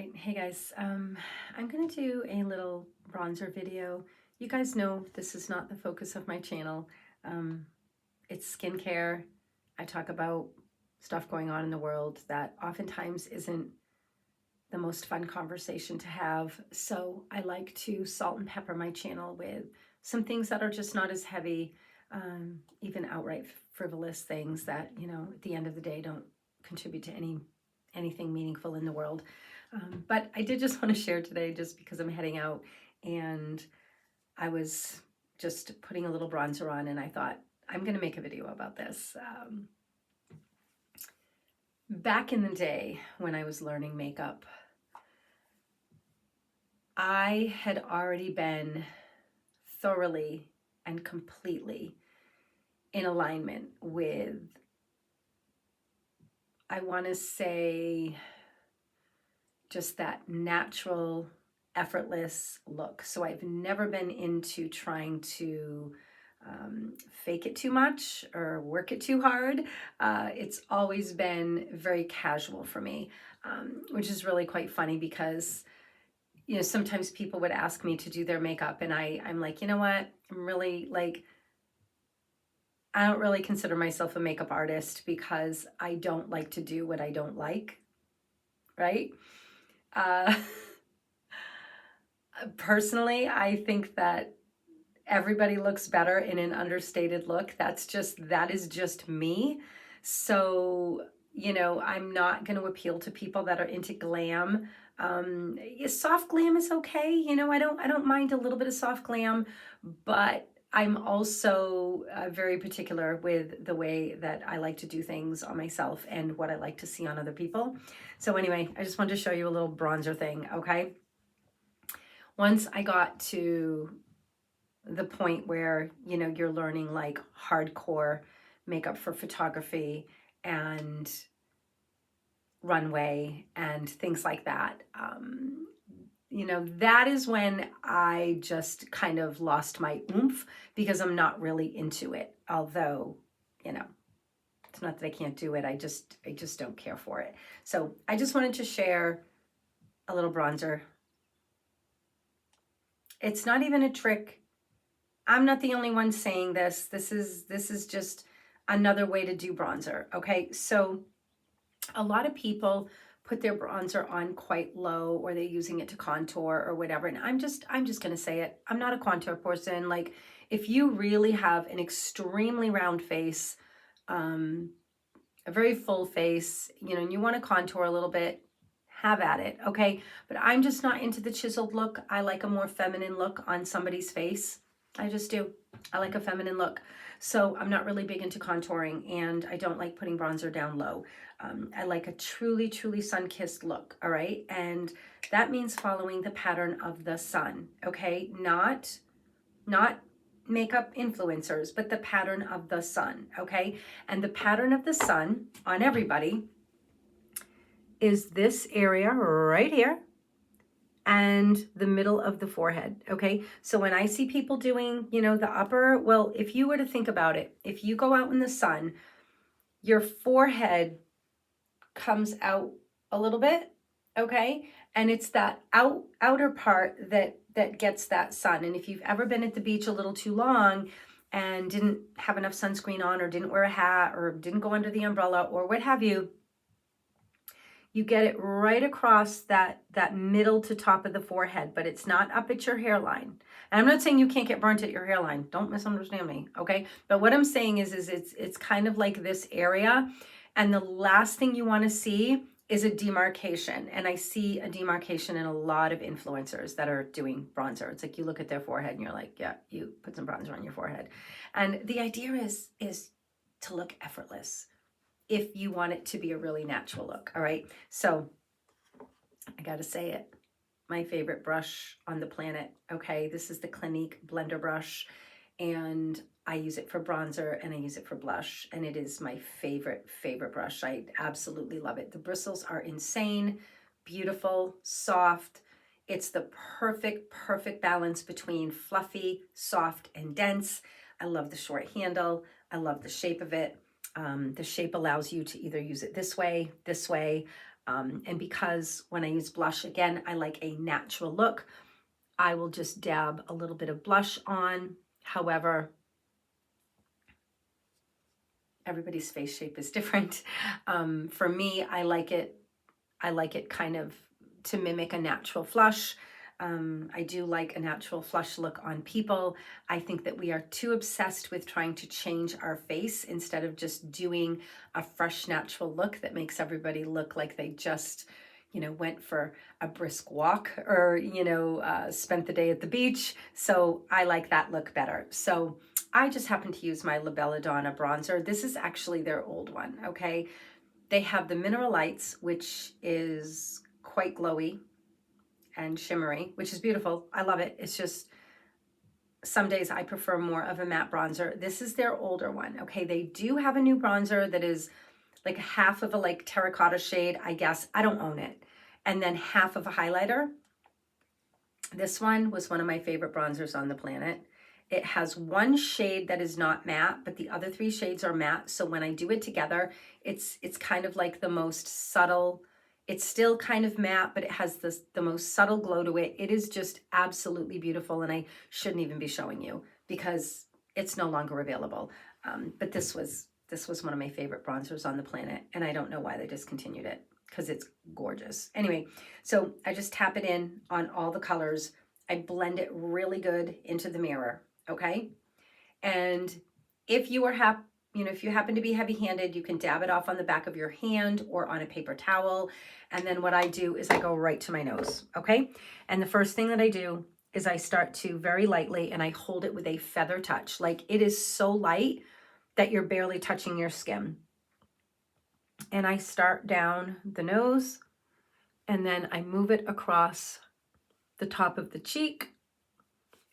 right, hey guys, I'm gonna do a little bronzer video. You guys know this is not the focus of my channel. Um, it's skincare. I talk about stuff going on in the world that oftentimes isn't the most fun conversation to have. So I like to salt and pepper my channel with some things that are just not as heavy, even outright frivolous things that, at the end of the day don't contribute to anything meaningful in the world. But I did just want to share today just because I'm heading out and I was just putting a little bronzer on and I thought I'm going to make a video about this. Back in the day when I was learning makeup, I had already been thoroughly and completely in alignment with, I want to say, just that natural, effortless look. So I've never been into trying to fake it too much or work it too hard. It's always been very casual for me, which is really quite funny because sometimes people would ask me to do their makeup and I'm like, you know what? I'm really like, I don't really consider myself a makeup artist because I don't like to do what I don't like, right? Uh, Personally, I think that everybody looks better in an understated look. That is just me. So, I'm not going to appeal to people that are into glam. Soft glam is okay. I don't mind a little bit of soft glam, but I'm also very particular with the way that I like to do things on myself and what I like to see on other people. So anyway, I just wanted to show you a little bronzer thing, okay? Once I got to the point where, you're learning like hardcore makeup for photography and runway and things like that, that is when I just kind of lost my oomph because I'm not really into it. Although, it's not that I can't do it. I just don't care for it. So I just wanted to share a little bronzer. It's not even a trick. I'm not the only one saying this. This is just another way to do bronzer. Okay, so a lot of people put their bronzer on quite low, or they're using it to contour or whatever. And I'm just gonna say it. I'm not a contour person. Like, if you really have an extremely round face, a very full face, and you want to contour a little bit, have at it, okay? But I'm just not into the chiseled look. I like a more feminine look on somebody's face. I just do. I like a feminine look. So I'm not really big into contouring, and I don't like putting bronzer down low. I like a truly, truly sun-kissed look, all right? And that means following the pattern of the sun, okay? Not makeup influencers, but the pattern of the sun, okay? And the pattern of the sun on everybody is this area right here and the middle of the forehead, okay? So when I see people doing, the upper, well, if you were to think about it, if you go out in the sun, your forehead comes out a little bit, okay? And it's that outer part that gets that sun. And if you've ever been at the beach a little too long and didn't have enough sunscreen on, or didn't wear a hat, or didn't go under the umbrella, or what have you, you get it right across that middle to top of the forehead, but it's not up at your hairline. And I'm not saying you can't get burnt at your hairline. Don't misunderstand me, okay? But what I'm saying is it's kind of like this area, and the last thing you want to see is a demarcation. And I see a demarcation in a lot of influencers that are doing bronzer. It's like you look at their forehead and you're like, yeah, you put some bronzer on your forehead. And the idea is to look effortless if you want it to be a really natural look, all right? So I gotta say it, my favorite brush on the planet, okay? This is the Clinique Blender brush, and I use it for bronzer and I use it for blush, and it is my favorite brush. I absolutely love it. The bristles are insane, beautiful, soft. It's the perfect balance between fluffy, soft, and dense. I love the short handle. I love the shape of it. The shape allows you to either use it this way, And because when I use blush, again, I like a natural look, I will just dab a little bit of blush on. However, everybody's face shape is different. For me, I like it kind of to mimic a natural flush. I do like a natural flush look on people. I think that we are too obsessed with trying to change our face instead of just doing a fresh natural look that makes everybody look like they just, you know, went for a brisk walk or, you know, spent the day at the beach. So I like that look better. So I just happen to use my La Belladonna bronzer. This is actually their old one, okay? They have the Mineral Lights, which is quite glowy and shimmery, which is beautiful. I love it. It's just some days I prefer more of a matte bronzer. This is their older one, okay? They do have a new bronzer that is like half of a like terracotta shade, I guess. I don't own it. And then half of a highlighter. This one was one of my favorite bronzers on the planet. It has one shade that is not matte, but the other 3 shades are matte. So when I do it together, it's kind of like the most subtle. It's still kind of matte, but it has the most subtle glow to it. It is just absolutely beautiful, and I shouldn't even be showing you because it's no longer available. But this was one of my favorite bronzers on the planet, and I don't know why they discontinued it because it's gorgeous. Anyway, so I just tap it in on all the colors. I blend it really good into the mirror, okay? And if you are if you happen to be heavy-handed, you can dab it off on the back of your hand or on a paper towel. And then what I do is I go right to my nose, okay? And the first thing that I do is I start to very lightly, and I hold it with a feather touch. Like, it is so light that you're barely touching your skin. And I start down the nose, and then I move it across the top of the cheek,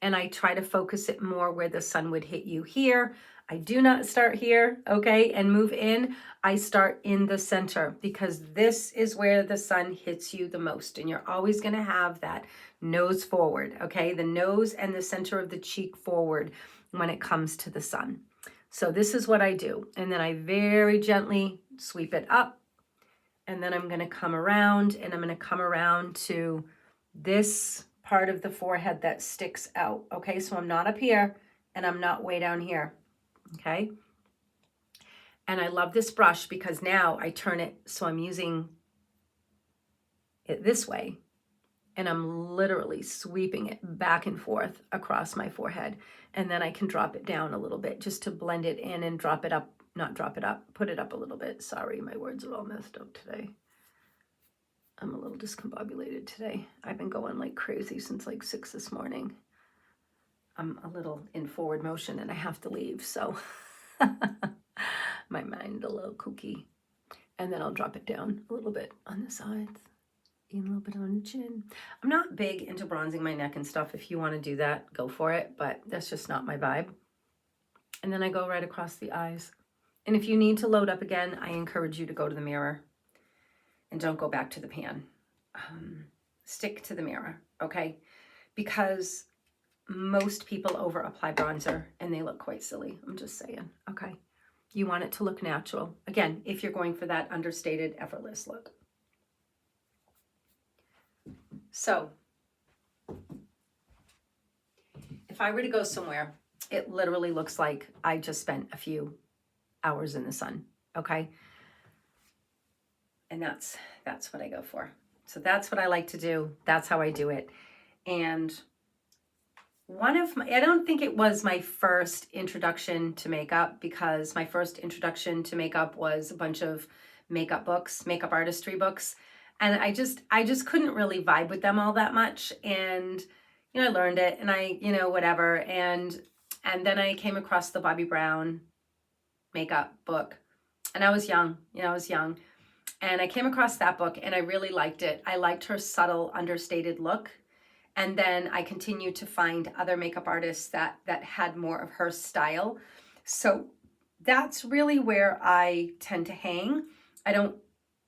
and I try to focus it more where the sun would hit you here. I do not start here, okay, and move in. I start in the center because this is where the sun hits you the most, and you're always going to have that nose forward, okay, the nose and the center of the cheek forward when it comes to the sun. So this is what I do, and then I very gently sweep it up, and then I'm going to come around, and I'm going to come around to this part of the forehead that sticks out, okay? So I'm not up here, and I'm not way down here, okay? And I love this brush because now I turn it so I'm using it this way, and I'm literally sweeping it back and forth across my forehead, and then I can drop it down a little bit just to blend it in and drop it up, not drop it up, put it up a little bit. Sorry, my words are all messed up today. I'm a little discombobulated today. I've been going like crazy since like 6 this morning. I'm a little in forward motion and I have to leave, so my mind a little kooky. And then I'll drop it down a little bit on the sides, and a little bit on the chin. I'm not big into bronzing my neck and stuff. If you want to do that, go for it, but that's just not my vibe. And then I go right across the eyes. And if you need to load up again, I encourage you to go to the mirror and don't go back to the pan. Stick to the mirror, okay? Because most people over apply bronzer and they look quite silly. I'm just saying, okay? You want it to look natural. Again, if you're going for that understated, effortless look. So, if I were to go somewhere, it literally looks like I just spent a few hours in the sun, okay? And that's what I go for. So that's what I like to do. That's how I do it. And I don't think it was my first introduction to makeup, because my first introduction to makeup was a bunch of makeup books, makeup artistry books. And I just couldn't really vibe with them all that much. And, you know, I learned it and I, you know, whatever. And then I came across the Bobbi Brown makeup book, and I was young, and I came across that book and I really liked it. I liked her subtle, understated look. And then I continued to find other makeup artists that had more of her style. So that's really where I tend to hang. I don't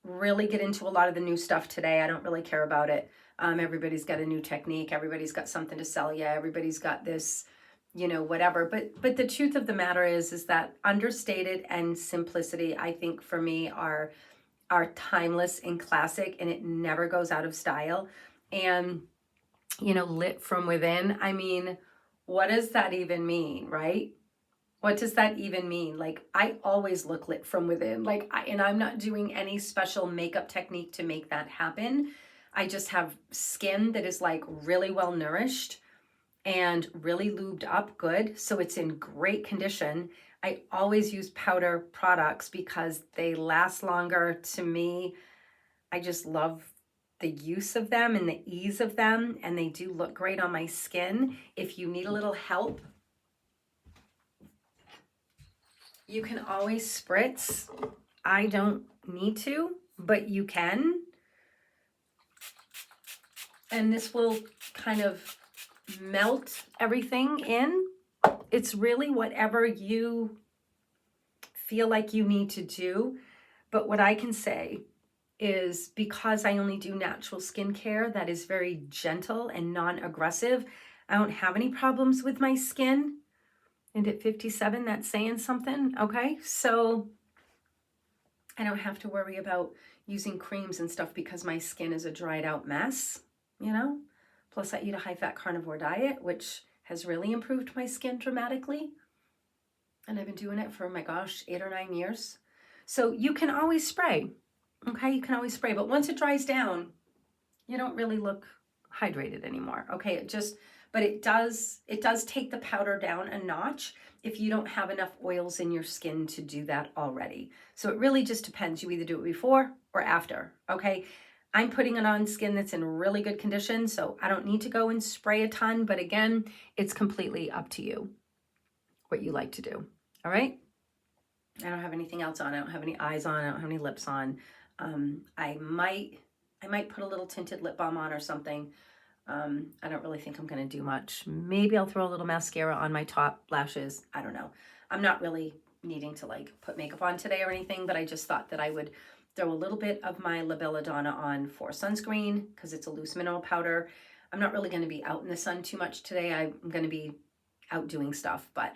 really get into a lot of the new stuff today. I don't really care about it. Everybody's got a new technique. Everybody's got something to sell you. Everybody's got this, you know, whatever. But the truth of the matter is that understated and simplicity, I think for me, are are timeless and classic, and it never goes out of style. And, you know, lit from within, I mean, what does that even mean, right? What does that even mean? Like, I always look lit from within. Like, and I'm not doing any special makeup technique to make that happen. I just have skin that is like really well nourished and really lubed up good. So it's in great condition. I always use powder products because they last longer. To me, I just love the use of them and the ease of them, and they do look great on my skin. If you need a little help, you can always spritz. I don't need to, but you can. And this will kind of melt everything in. It's really whatever you feel like you need to do. But what I can say is, because I only do natural skincare that is very gentle and non-aggressive, I don't have any problems with my skin. And at 57, that's saying something, okay? So I don't have to worry about using creams and stuff because my skin is a dried out mess, you know? Plus I eat a high-fat carnivore diet, which has really improved my skin dramatically. And I've been doing it for, my gosh, 8 or 9 years. So you can always spray, okay? You can always spray, but once it dries down, you don't really look hydrated anymore, okay? But it does take the powder down a notch if you don't have enough oils in your skin to do that already. So it really just depends. You either do it before or after, okay? I'm putting it on skin that's in really good condition, so I don't need to go and spray a ton, but again, it's completely up to you what you like to do, all right? I don't have anything else on. I don't have any eyes on. I don't have any lips on. I might put a little tinted lip balm on or something. I don't really think I'm going to do much. Maybe I'll throw a little mascara on my top lashes. I don't know. I'm not really needing to like put makeup on today or anything, but I just thought that I would throw a little bit of my La Belladonna on for sunscreen because it's a loose mineral powder. I'm not really going to be out in the sun too much today. I'm going to be out doing stuff, but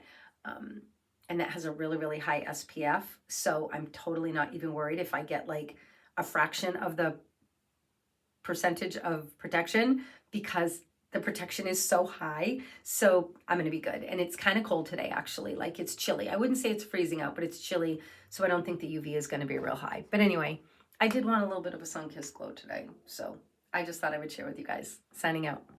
and that has a really, really high SPF. So I'm totally not even worried if I get like a fraction of the percentage of protection because the protection is so high. So I'm going to be good. And it's kind of cold today, actually. Like, it's chilly. I wouldn't say it's freezing out, but it's chilly. So I don't think the UV is going to be real high. But anyway, I did want a little bit of a sun-kissed glow today. So I just thought I would share with you guys. Signing out.